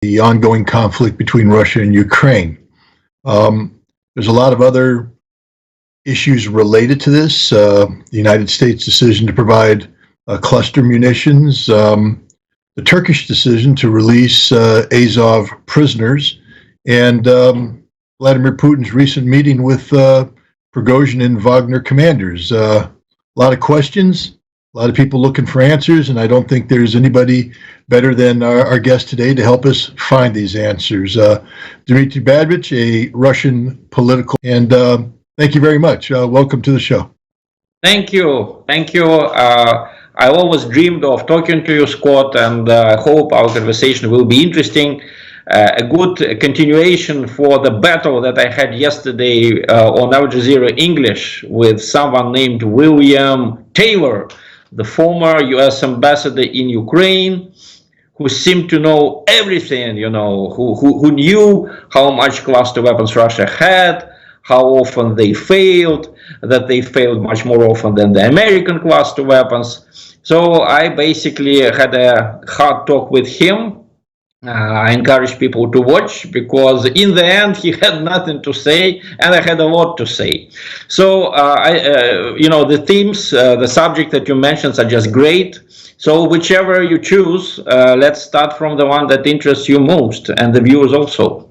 the ongoing conflict between Russia and Ukraine. There's a lot of other issues related to this. The United States decision to provide cluster munitions, the Turkish decision to release Azov prisoners, and Vladimir Putin's recent meeting with Prigozhin and Wagner commanders. A lot of questions, a lot of people looking for answers, and I don't think there's anybody better than our guest today to help us find these answers. Dmitry Badrich, a Russian political, and thank you very much. Welcome to the show. Thank you. Thank you. I always dreamed of talking to you, Scott, and I hope our conversation will be interesting. A good continuation for the battle that I had yesterday on Al Jazeera English with someone named William Taylor, the former US ambassador in Ukraine, who seemed to know everything, who knew how much cluster weapons Russia had, how often they failed, that they failed much more often than the American cluster weapons. So I basically had a hard talk with him. I encourage people to watch because in the end he had nothing to say and I had a lot to say. So the themes, the subject that you mentioned are just great. So whichever you choose, let's start from the one that interests you most and the viewers also.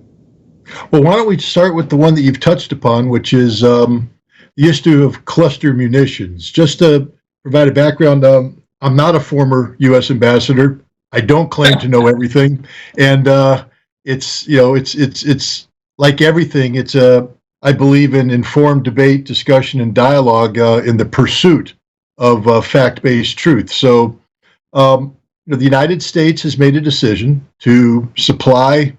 Well, why don't we start with the one that you've touched upon, which is the issue of cluster munitions. Just to provide a background, I'm not a former U.S. ambassador. I don't claim to know everything, and it's like everything. It's I believe in informed debate, discussion, and dialogue in the pursuit of fact-based truth. So, the United States has made a decision to supply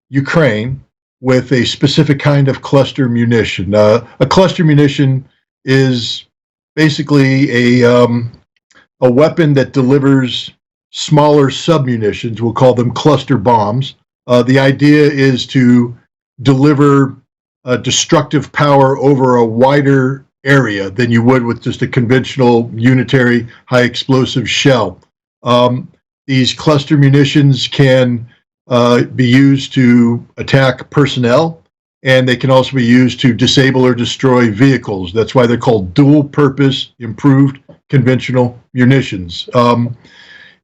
Ukraine with a specific kind of cluster munition. A cluster munition is basically a weapon that delivers smaller submunitions. We'll call them cluster bombs. The idea is to deliver destructive power over a wider area than you would with just a conventional unitary high explosive shell. These cluster munitions can be used to attack personnel, and they can also be used to disable or destroy vehicles. That's why they're called dual purpose improved conventional munitions.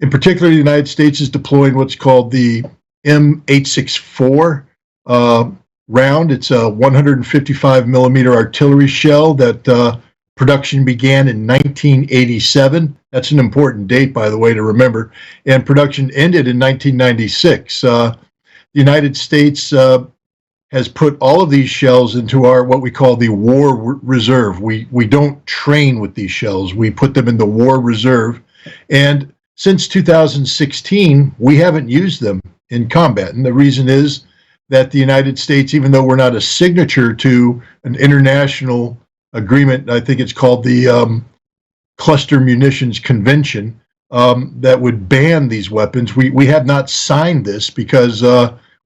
In particular, the United States is deploying what's called the M864 round. It's a 155 millimeter artillery shell that production began in 1987. That's an important date, by the way, to remember. And production ended in 1996. The United States has put all of these shells into our what we call the war reserve. We don't train with these shells. We put them in the war reserve. And since 2016, we haven't used them in combat. And the reason is that the United States, even though we're not a signature to an international agreement, I think it's called the Cluster Munitions Convention, that would ban these weapons. We have not signed this because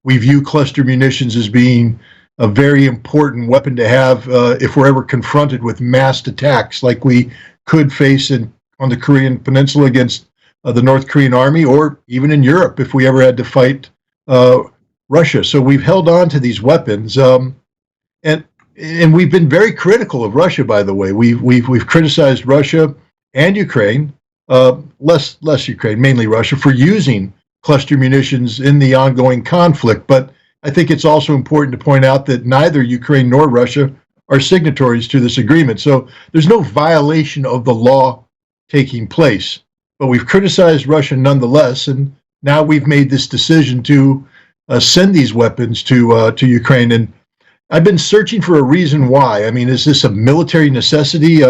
we view cluster munitions as being a very important weapon to have if we're ever confronted with massed attacks like we could face on the Korean Peninsula against the North Korean army, or even in Europe if we ever had to fight Russia. So we've held on to these weapons, and we've been very critical of Russia. By the way, we've criticized Russia and Ukraine, less Ukraine, mainly Russia, for using cluster munitions in the ongoing conflict. But I think it's also important to point out that neither Ukraine nor Russia are signatories to this agreement. So there's no violation of the law taking place. But we've criticized Russia nonetheless, and now we've made this decision to send these weapons to Ukraine. And I've been searching for a reason why. I mean, is this a military necessity?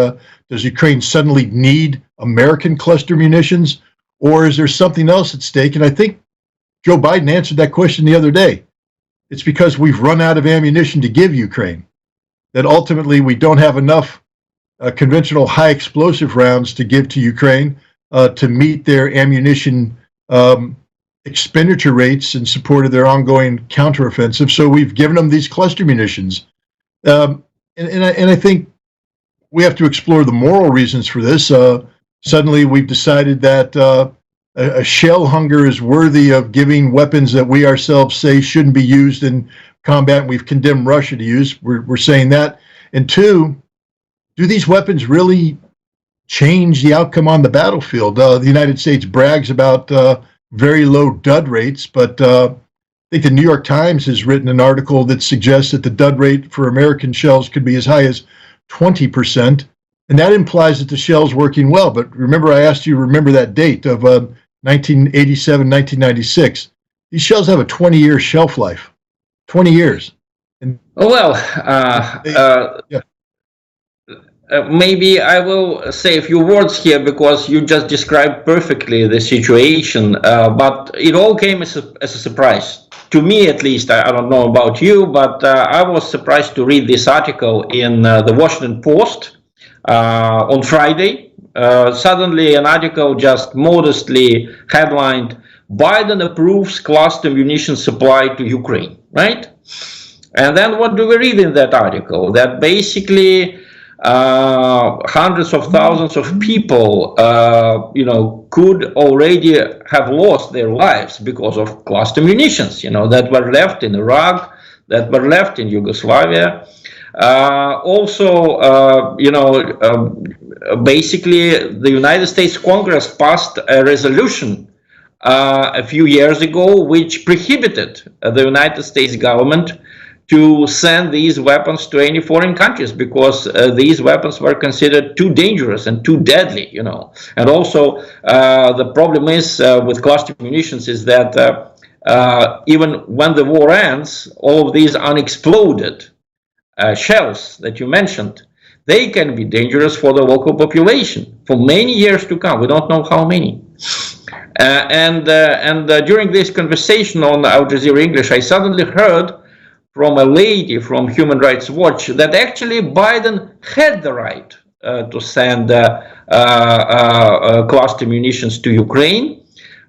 Does Ukraine suddenly need American cluster munitions, or is there something else at stake? And I think Joe Biden answered that question the other day. It's because we've run out of ammunition to give Ukraine, that ultimately we don't have enough conventional high explosive rounds to give to Ukraine to meet their ammunition expenditure rates in support of their ongoing counteroffensive. So we've given them these cluster munitions. And I think we have to explore the moral reasons for this. Suddenly we've decided that a shell hunger is worthy of giving weapons that we ourselves say shouldn't be used in combat, and we've condemned Russia to use. We're saying that. And two, do these weapons really change the outcome on the battlefield? The United States brags about very low dud rates, but I think the New York Times has written an article that suggests that the dud rate for American shells could be as high as 20%. And that implies that the shell's working well. But remember, I asked you to remember that date of 1987, 1996. These shells have a 20-year shelf life. 20 years. And well, maybe I will say a few words here because you just described perfectly the situation, but it all came as a surprise. To me, at least. I don't know about you, but I was surprised to read this article in the Washington Post on Friday. Suddenly an article just modestly headlined, "Biden approves cluster munition supply to Ukraine," right? And then what do we read in that article? That basically hundreds of thousands of people, could already have lost their lives because of cluster munitions, that were left in Iraq, that were left in Yugoslavia. Basically, the United States Congress passed a resolution a few years ago which prohibited the United States government to send these weapons to any foreign countries because these weapons were considered too dangerous and too deadly, And also, the problem is with cluster munitions is that even when the war ends, all of these unexploded shells that you mentioned, they can be dangerous for the local population for many years to come. We don't know how many. During this conversation on Al Jazeera English, I suddenly heard from a lady from Human Rights Watch that actually Biden had the right to send cluster munitions to Ukraine.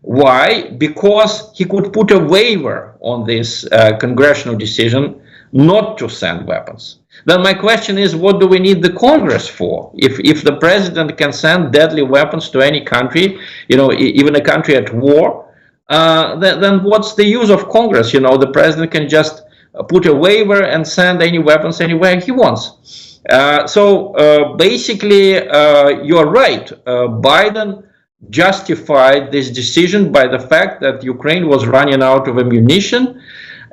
Why? Because he could put a waiver on this congressional decision not to send weapons. Then my question is, what do we need the Congress for? If the president can send deadly weapons to any country, even a country at war, then what's the use of Congress? The president can just put a waiver and send any weapons anywhere he wants. Basically, you're right. Biden justified this decision by the fact that Ukraine was running out of ammunition.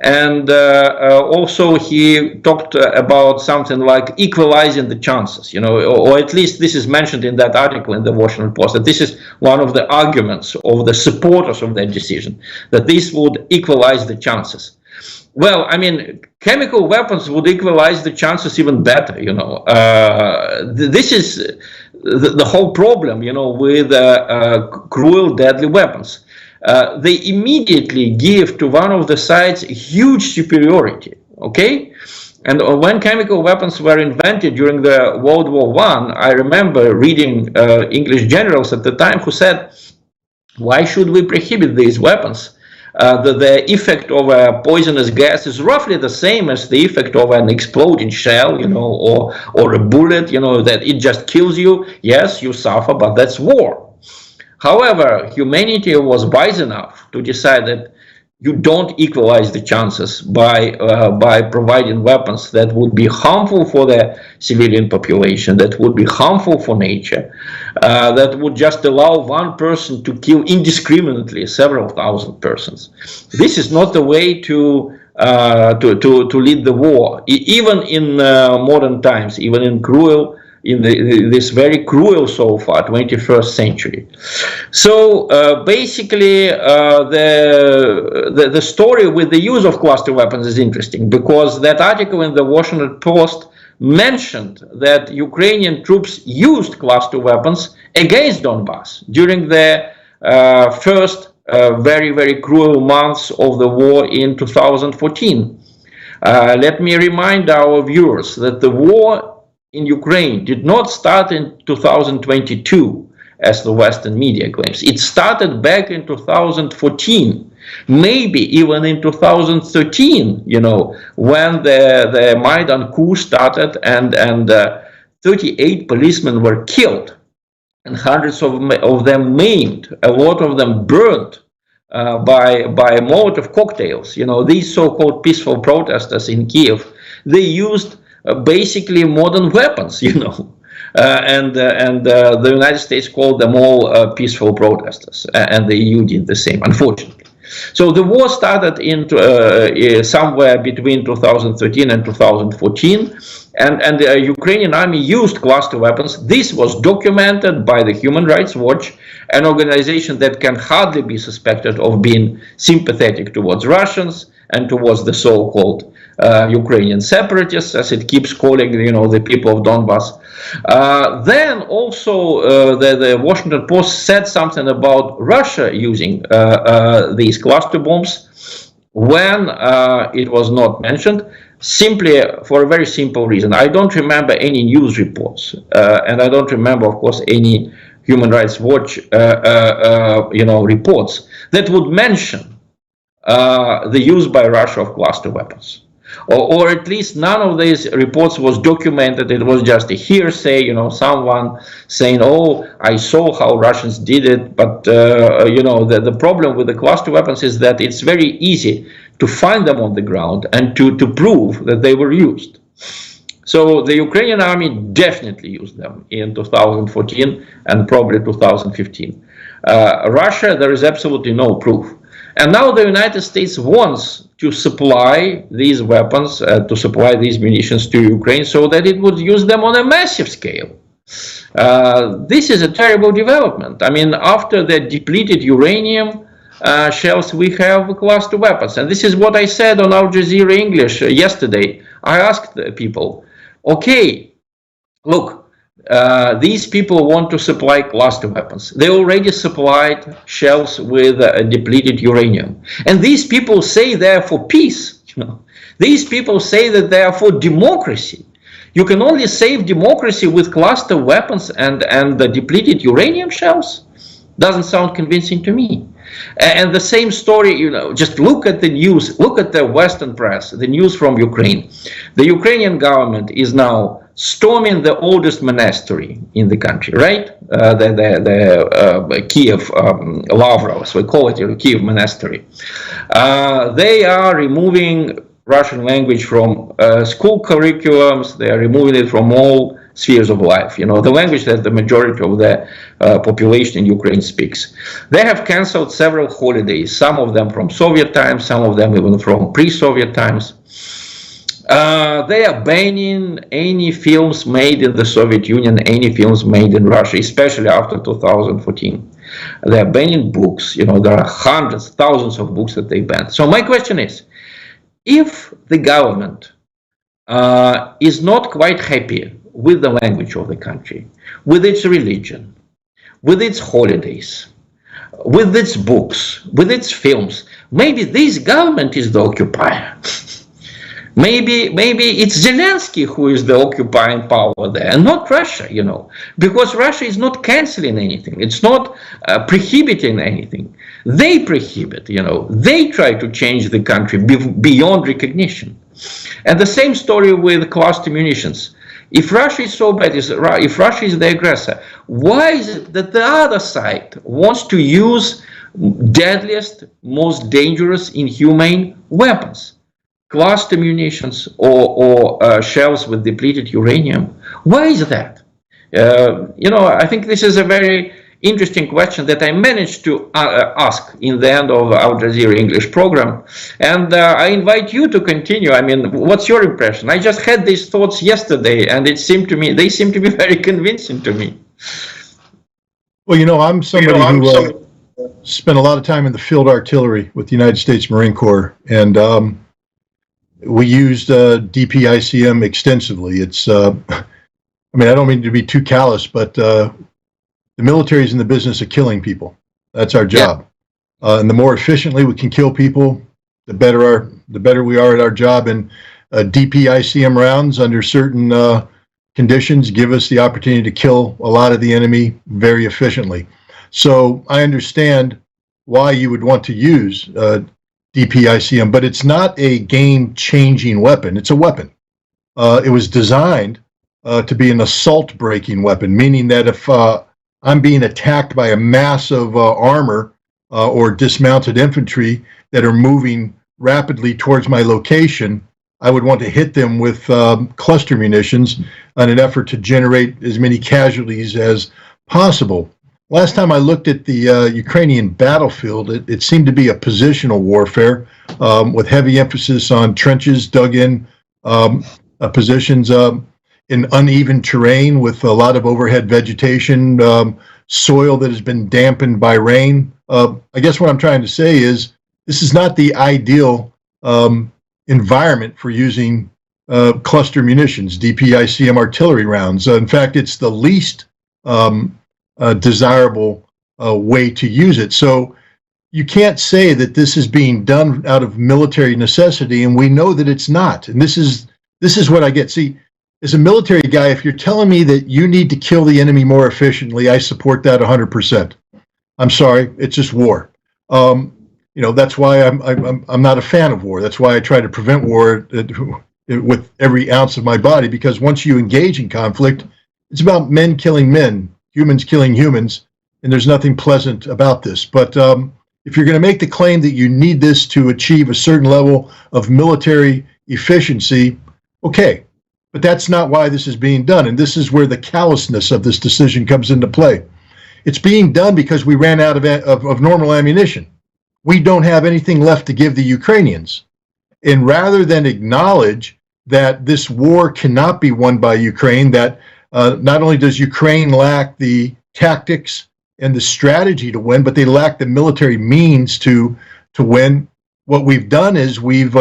And also he talked about something like equalizing the chances, or at least this is mentioned in that article in the Washington Post, that this is one of the arguments of the supporters of that decision, that this would equalize the chances. Well, I mean, chemical weapons would equalize the chances even better, This is the whole problem, with cruel, deadly weapons. They immediately give to one of the sides huge superiority, okay? And when chemical weapons were invented during the World War I remember reading English generals at the time who said, why should we prohibit these weapons? The effect of a poisonous gas is roughly the same as the effect of an exploding shell, or a bullet, that it just kills you. Yes, you suffer, but that's war. However, humanity was wise enough to decide that you don't equalize the chances by providing weapons that would be harmful for the civilian population, that would be harmful for nature, that would just allow one person to kill indiscriminately several thousand persons. This is not the way to lead the war, even in modern times, even in this very cruel so far 21st century. So basically the story with the use of cluster weapons is interesting, because that article in the Washington Post mentioned that Ukrainian troops used cluster weapons against Donbass during the first very, very cruel months of the war in 2014. Let me remind our viewers that the war in Ukraine did not start in 2022, as the Western media claims. It started back in 2014, maybe even in 2013, when the Maidan coup started and 38 policemen were killed and hundreds of them maimed, a lot of them burned by Molotov cocktails. You know, these so-called peaceful protesters in Kiev, they used basically modern weapons, you know. The United States called them all peaceful protesters, and the EU did the same, unfortunately. So the war started somewhere between 2013 and 2014, and the Ukrainian army used cluster weapons. This was documented by the Human Rights Watch, an organization that can hardly be suspected of being sympathetic towards Russians and towards the so-called Ukrainian separatists, as it keeps calling, you know, the people of Donbass. Then also the Washington Post said something about Russia using these cluster bombs when it was not mentioned, simply for a very simple reason. I don't remember any news reports, and I don't remember, of course, any Human Rights Watch reports that would mention the use by Russia of cluster weapons. Or at least none of these reports was documented. It was just a hearsay, you know, someone saying, oh, I saw how Russians did it. But, the problem with the cluster weapons is that it's very easy to find them on the ground and to prove that they were used. So the Ukrainian army definitely used them in 2014 and probably 2015. Russia, there is absolutely no proof. And now the United States wants to supply these weapons, to supply these munitions to Ukraine so that it would use them on a massive scale. This is a terrible development. I mean, after the depleted uranium shells, we have cluster weapons. And this is what I said on Al Jazeera English yesterday. I asked the people, okay, look, these people want to supply cluster weapons. They already supplied shells with depleted uranium. And these people say they're for peace. You know, these people say that they are for democracy. You can only save democracy with cluster weapons and the depleted uranium shells? Doesn't sound convincing to me. And the same story, you know, just look at the news, look at the Western press, the news from Ukraine. The Ukrainian government is now storming the oldest monastery in the country, right? The Kiev Lavros, we call it the Kiev monastery. They are removing Russian language from school curriculums. They are removing it from all spheres of life, you know, the language that the majority of the population in Ukraine speaks. They have canceled several holidays, some of them from Soviet times, some of them even from pre-Soviet times. They are banning any films made in the Soviet Union, any films made in Russia, especially after 2014. They are banning books. You know, there are hundreds, thousands of books that they banned. So my question is, if the government is not quite happy with the language of the country, with its religion, with its holidays, with its books, with its films, maybe this government is the occupier. Maybe it's Zelensky who is the occupying power there, and not Russia, you know, because Russia is not canceling anything. It's not prohibiting anything. They prohibit, you know, they try to change the country beyond recognition. And the same story with cluster munitions. If Russia is so bad, if Russia is the aggressor, why is it that the other side wants to use deadliest, most dangerous, inhumane weapons? Cluster munitions or shells with depleted uranium. Why is that? I think this is a very interesting question that I managed to ask in the end of Al Jazeera English program. And I invite you to continue. I mean, what's your impression? I just had these thoughts yesterday, and they seem to be very convincing to me. Well, you know, I'm somebody who spent a lot of time in the field artillery with the United States Marine Corps, and we used DPICM extensively. It's, I don't mean to be too callous, but the military is in the business of killing people. That's our job. Yeah. And the more efficiently we can kill people, the better we are at our job. And DPICM rounds under certain conditions give us the opportunity to kill a lot of the enemy very efficiently. So I understand why you would want to use DPICM, but it's not a game-changing weapon. It's a weapon. It was designed to be an assault-breaking weapon, meaning that if I'm being attacked by a mass of armor or dismounted infantry that are moving rapidly towards my location, I would want to hit them with cluster munitions in an effort to generate as many casualties as possible. Last time I looked at the Ukrainian battlefield, it seemed to be a positional warfare with heavy emphasis on trenches dug in positions in uneven terrain with a lot of overhead vegetation, soil that has been dampened by rain. I guess what I'm trying to say is this is not the ideal environment for using cluster munitions, DPICM artillery rounds. In fact, it's the least desirable way to use it. So you can't say that this is being done out of military necessity, and we know that it's not. And this is what I get. See, as a military guy, if you're telling me that you need to kill the enemy more efficiently, I support that 100%. I'm sorry, it's just war. That's why I'm not a fan of war. That's why I try to prevent war with every ounce of my body, because once you engage in conflict, it's about men killing men, humans killing humans, and there's nothing pleasant about this. But if you're going to make the claim that you need this to achieve a certain level of military efficiency, okay, but that's not why this is being done, and this is where the callousness of this decision comes into play. It's being done because we ran out of normal ammunition. We don't have anything left to give the Ukrainians. And rather than acknowledge that this war cannot be won by Ukraine, that not only does Ukraine lack the tactics and the strategy to win, but they lack the military means to win, what we've done is we've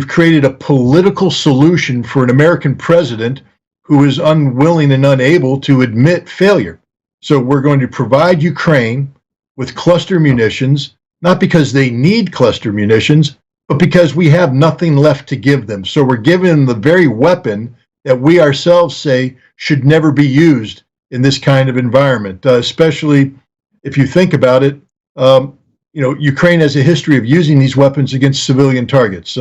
created a political solution for an American president who is unwilling and unable to admit failure. So we're going to provide Ukraine with cluster munitions, not because they need cluster munitions, but because we have nothing left to give them. So we're giving them the very weapon that we ourselves say should never be used in this kind of environment, especially if you think about it. Ukraine has a history of using these weapons against civilian targets.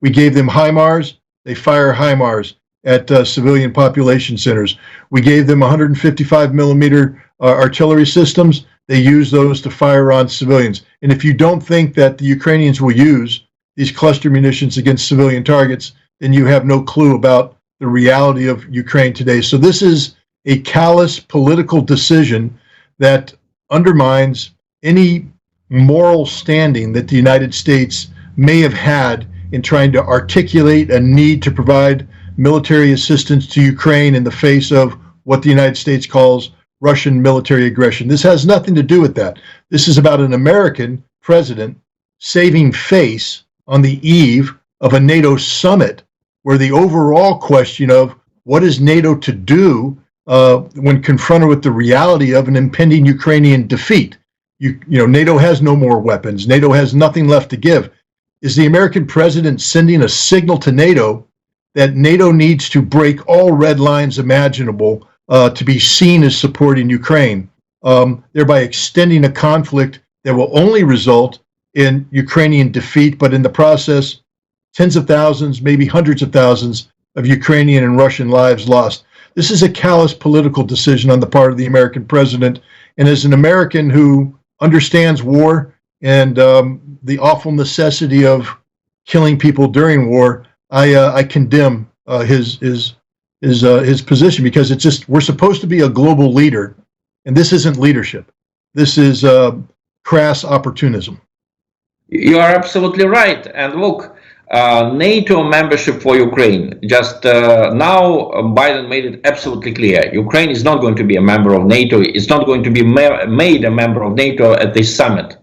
We gave them HIMARS. They fire HIMARS at civilian population centers. We gave them 155 millimeter artillery systems. They use those to fire on civilians. And if you don't think that the Ukrainians will use these cluster munitions against civilian targets, then you have no clue about the reality of Ukraine today. So this is a callous political decision that undermines any moral standing that the United States may have had in trying to articulate a need to provide military assistance to Ukraine in the face of what the United States calls Russian military aggression. This has nothing to do with that. This is about an American president saving face on the eve of a NATO summit, where the overall question of what is NATO to do when confronted with the reality of an impending Ukrainian defeat. NATO has no more weapons. NATO has nothing left to give. Is the American president sending a signal to NATO that NATO needs to break all red lines imaginable to be seen as supporting Ukraine, thereby extending a conflict that will only result in Ukrainian defeat, but in the process, tens of thousands, maybe hundreds of thousands of Ukrainian and Russian lives lost? This is a callous political decision on the part of the American president. And as an American who understands war and the awful necessity of killing people during war, I condemn his position, because it's just, we're supposed to be a global leader, and this isn't leadership. This is crass opportunism. You are absolutely right. And look, NATO membership for Ukraine. Just now, Biden made it absolutely clear. Ukraine is not going to be a member of NATO. It's not going to be made a member of NATO at this summit.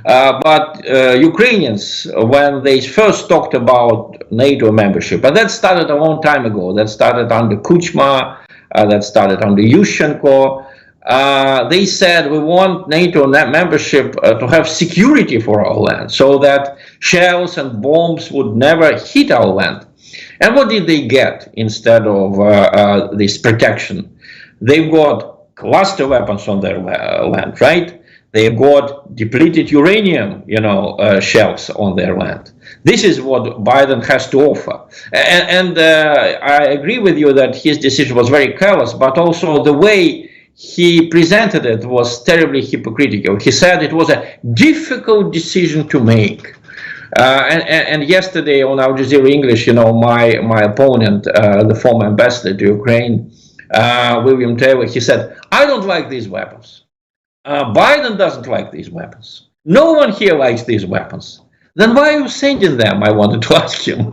But Ukrainians, when they first talked about NATO membership, and that started a long time ago, that started under Kuchma, that started under Yushchenko, they said we want NATO membership to have security for our land, so that shells and bombs would never hit our land. And what did they get instead of this protection? They've got cluster weapons on their land, right? They got depleted uranium, shells on their land. This is what Biden has to offer. And I agree with you that his decision was very callous, but also the way he presented it was terribly hypocritical. He said it was a difficult decision to make. And yesterday on Al Jazeera English, my opponent, the former ambassador to Ukraine, William Taylor, he said, I don't like these weapons. Biden doesn't like these weapons. No one here likes these weapons. Then why are you sending them? I wanted to ask him.